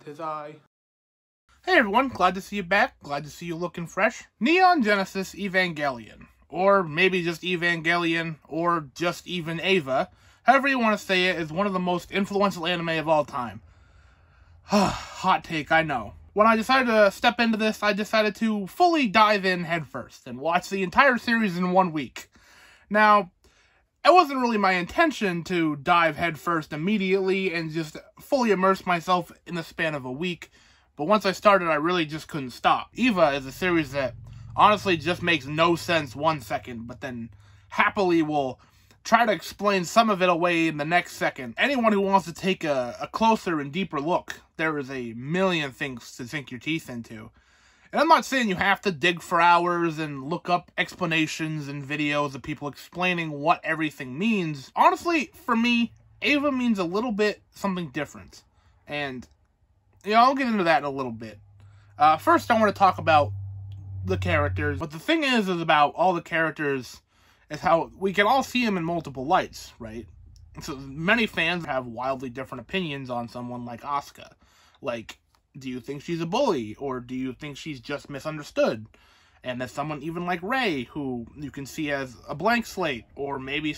'Tis I. Hey everyone, glad to see you back, glad to see you looking fresh. Neon Genesis Evangelion, or maybe just Evangelion, or just even Eva, however you want to say it, is one of the most influential anime of all time. Hot take, I know. When I decided to step into this, I decided to fully dive in headfirst and watch the entire series in 1 week. Now, it wasn't really my intention to dive headfirst immediately and just fully immerse myself in the span of a week, but once I started, I really just couldn't stop. Eva is a series that honestly just makes no sense 1 second, but then happily will try to explain some of it away in the next second. Anyone who wants to take a closer and deeper look, there is a million things to sink your teeth into. And I'm not saying you have to dig for hours and look up explanations and videos of people explaining what everything means. Honestly, for me, Eva means a little bit something different. And, I'll get into that in a little bit. First, I want to talk about the characters. But the thing is about all the characters is how we can all see them in multiple lights, right? So many fans have wildly different opinions on someone like Asuka. Like, do you think she's a bully, or do you think she's just misunderstood? And there's someone even like Rei, who you can see as a blank slate, or maybe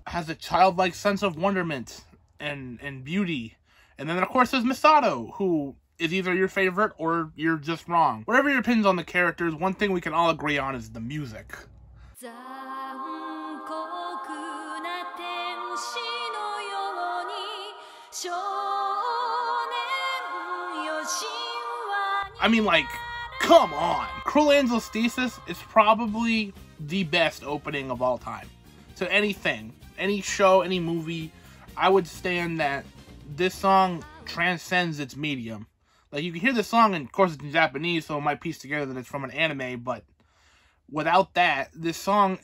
has a childlike sense of wonderment and beauty. And then, of course, there's Misato, who is either your favorite or you're just wrong. Whatever your opinions on the characters, one thing we can all agree on is the music. I mean, like, come on! Cruel Angel's Thesis is probably the best opening of all time. So anything, any show, any movie, I would stand that this song transcends its medium. Like, you can hear the song, and of course it's in Japanese, so it might piece together that it's from an anime, but without that, this song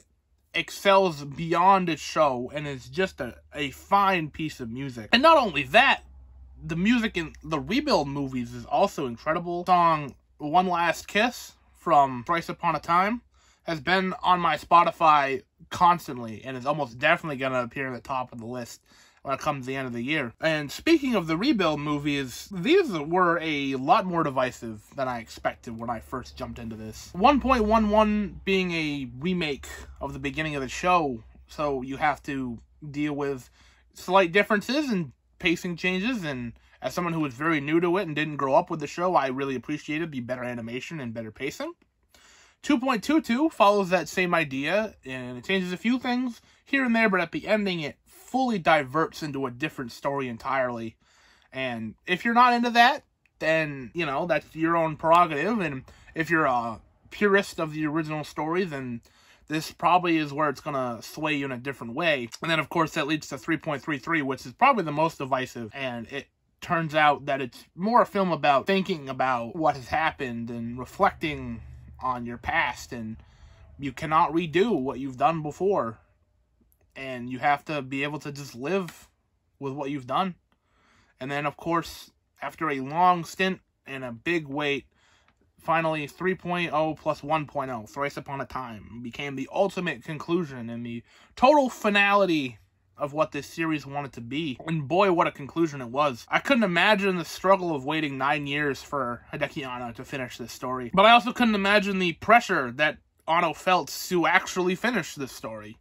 excels beyond its show, and is just a fine piece of music. And not only that, the music in the Rebuild movies is also incredible. The song One Last Kiss from Thrice Upon a Time has been on my Spotify constantly, and is almost definitely going to appear at the top of the list when it comes to the end of the year. And speaking of the Rebuild movies, these were a lot more divisive than I expected when I first jumped into this. 1.11 being a remake of the beginning of the show, so you have to deal with slight differences and pacing changes, and as someone who was very new to it and didn't grow up with the show, I really appreciated the better animation and better pacing. 2.22 follows that same idea, and it changes a few things here and there, but at the ending it fully diverts into a different story entirely. And if you're not into that, then, that's your own prerogative, and if you're a purist of the original story, then this probably is where it's going to sway you in a different way. And then, of course, that leads to 3.33, which is probably the most divisive. And it turns out that it's more a film about thinking about what has happened and reflecting on your past. And you cannot redo what you've done before. And you have to be able to just live with what you've done. And then, of course, after a long stint and a big wait, finally, 3.0 plus 1.0, Thrice Upon a Time, became the ultimate conclusion and the total finality of what this series wanted to be. And boy, what a conclusion it was. I couldn't imagine the struggle of waiting 9 years for Hideki Anno to finish this story. But I also couldn't imagine the pressure that Anno felt to actually finish this story.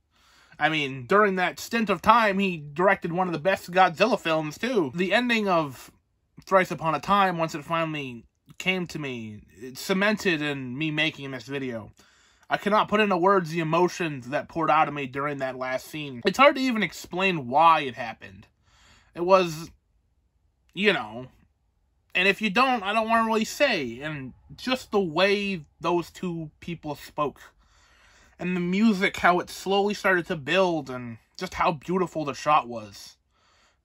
I mean, during that stint of time, he directed one of the best Godzilla films, too. The ending of Thrice Upon a Time, once it finally came to me, it cemented in me making this video. I cannot put into words the emotions that poured out of me during that last scene. It's hard to even explain why it happened. It was, and if you don't, I don't want to really say. And just the way those two people spoke, and the music, how it slowly started to build, and just how beautiful the shot was.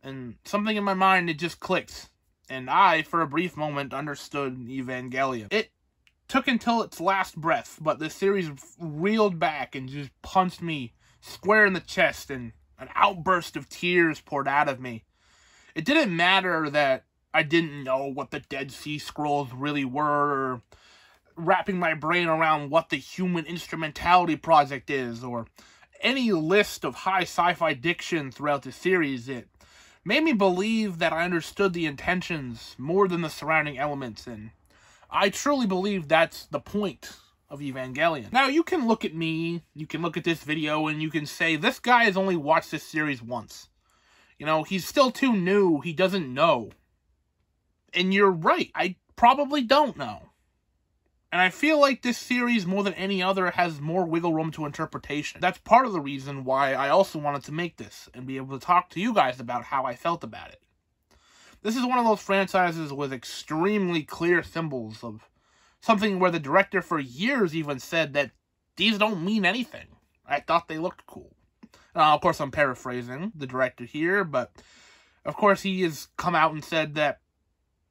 And something in my mind, it just clicked. And I, for a brief moment, understood Evangelion. It took until its last breath, but the series reeled back and just punched me square in the chest, and an outburst of tears poured out of me. It didn't matter that I didn't know what the Dead Sea Scrolls really were, or wrapping my brain around what the Human Instrumentality Project is, or any list of high sci-fi diction throughout the series. It made me believe that I understood the intentions more than the surrounding elements, and I truly believe that's the point of Evangelion. Now, you can look at me, you can look at this video, and you can say, this guy has only watched this series once. You know, he's still too new, he doesn't know. And you're right, I probably don't know. And I feel like this series, more than any other, has more wiggle room to interpretation. That's part of the reason why I also wanted to make this, and be able to talk to you guys about how I felt about it. This is one of those franchises with extremely clear symbols of something where the director for years even said that these don't mean anything. I thought they looked cool. Of course, I'm paraphrasing the director here, but of course he has come out and said that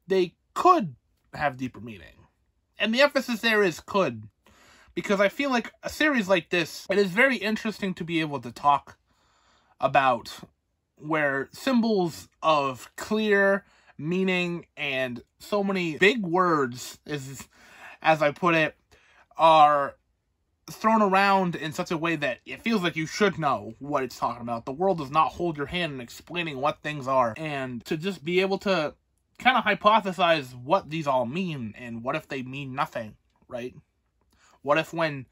they could have deeper meaning. And the emphasis there is could. Because I feel like a series like this, it is very interesting to be able to talk about where symbols of clear meaning and so many big words, as I put it, are thrown around in such a way that it feels like you should know what it's talking about. The world does not hold your hand in explaining what things are. And to just be able to kind of hypothesize what these all mean, and what if they mean nothing, right? What if when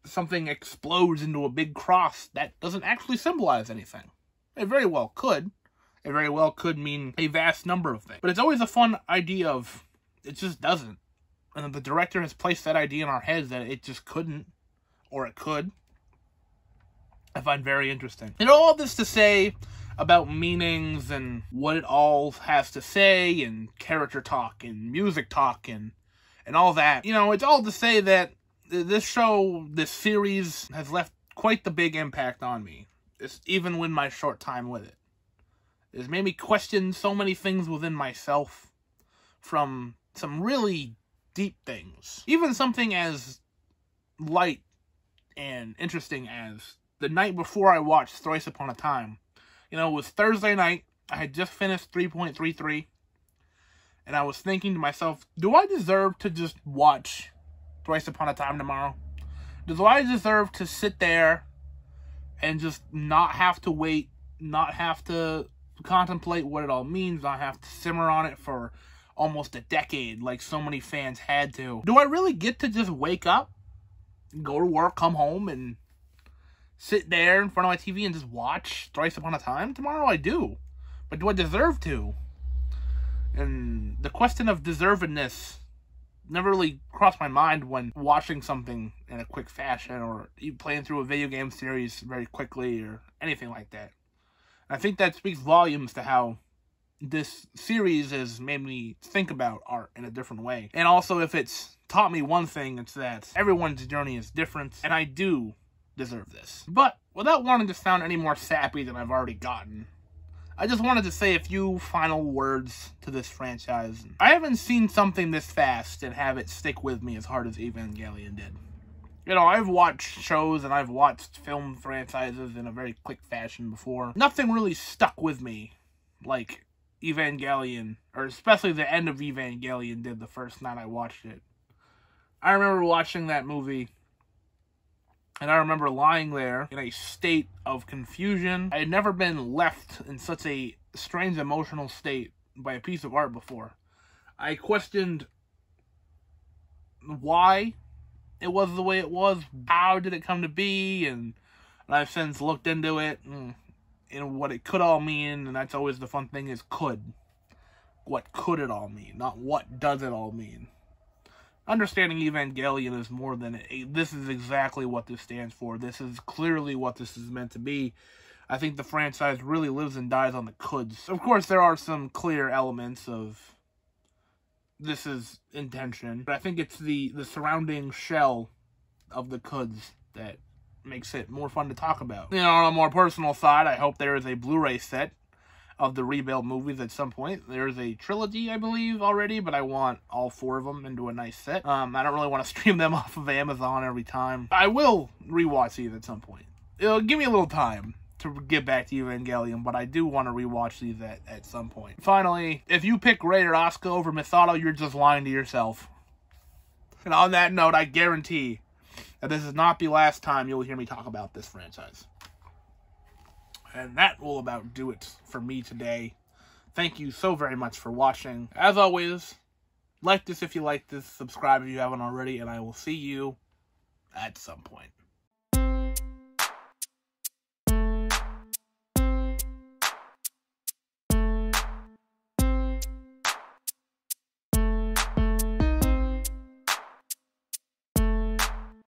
something explodes into a big cross, that doesn't actually symbolize anything? It very well could. It very well could mean a vast number of things. But it's always a fun idea of, it just doesn't. And the director has placed that idea in our heads that it just couldn't, or it could. I find very interesting. And all this to say about meanings and what it all has to say, and character talk, and music talk, and all that. You know, it's all to say that this show, this series, has left quite the big impact on me. Even with my short time with it. It's made me question so many things within myself, from some really deep things. Even something as light and interesting as the night before I watched Thrice Upon a Time. You know, it was Thursday night, I had just finished 3.33, and I was thinking to myself, do I deserve to just watch Thrice Upon a Time tomorrow? Do I deserve to sit there and just not have to wait, not have to contemplate what it all means, not have to simmer on it for almost a decade like so many fans had to? Do I really get to just wake up, go to work, come home, and sit there in front of my TV and just watch Thrice Upon a Time tomorrow? I do. But do I deserve to? And the question of deservedness never really crossed my mind when watching something in a quick fashion, or playing through a video game series very quickly, or anything like that. And I think that speaks volumes to how this series has made me think about art in a different way. And also, if it's taught me one thing, it's that everyone's journey is different, and I do deserve this. But without wanting to sound any more sappy than I've already gotten, I just wanted to say a few final words to this franchise. I haven't seen something this fast and have it stick with me as hard as Evangelion did. You know, I've watched shows and I've watched film franchises in a very quick fashion before. Nothing really stuck with me like Evangelion, or especially the end of Evangelion, did the first night I watched it. I remember watching that movie, and I remember lying there in a state of confusion. I had never been left in such a strange emotional state by a piece of art before. I questioned why it was the way it was, how did it come to be, and I've since looked into it and what it could all mean, and that's always the fun thing, is could. What could it all mean, not what does it all mean. Understanding Evangelion is more than this is exactly what this stands for. This is clearly what this is meant to be. I think the franchise really lives and dies on the coulds. Of course, there are some clear elements of this is intention, but I think it's the surrounding shell of the coulds that makes it more fun to talk about. You know, on a more personal side, I hope there is a Blu-ray set of the rebuild movies at some point. There's a trilogy, I believe, already, but I want all 4 of them into a nice set. I don't really want to stream them off of Amazon every time. I will rewatch these at some point. It'll give me a little time to get back to Evangelion, but I do want to rewatch these at some point. Finally, if you pick Raider Asuka over Misato, you're just lying to yourself. And on that note, I guarantee that this is not the last time you'll hear me talk about this franchise. And that will about do it for me today. Thank you so very much for watching. As always, like this if you like this, subscribe if you haven't already, and I will see you at some point.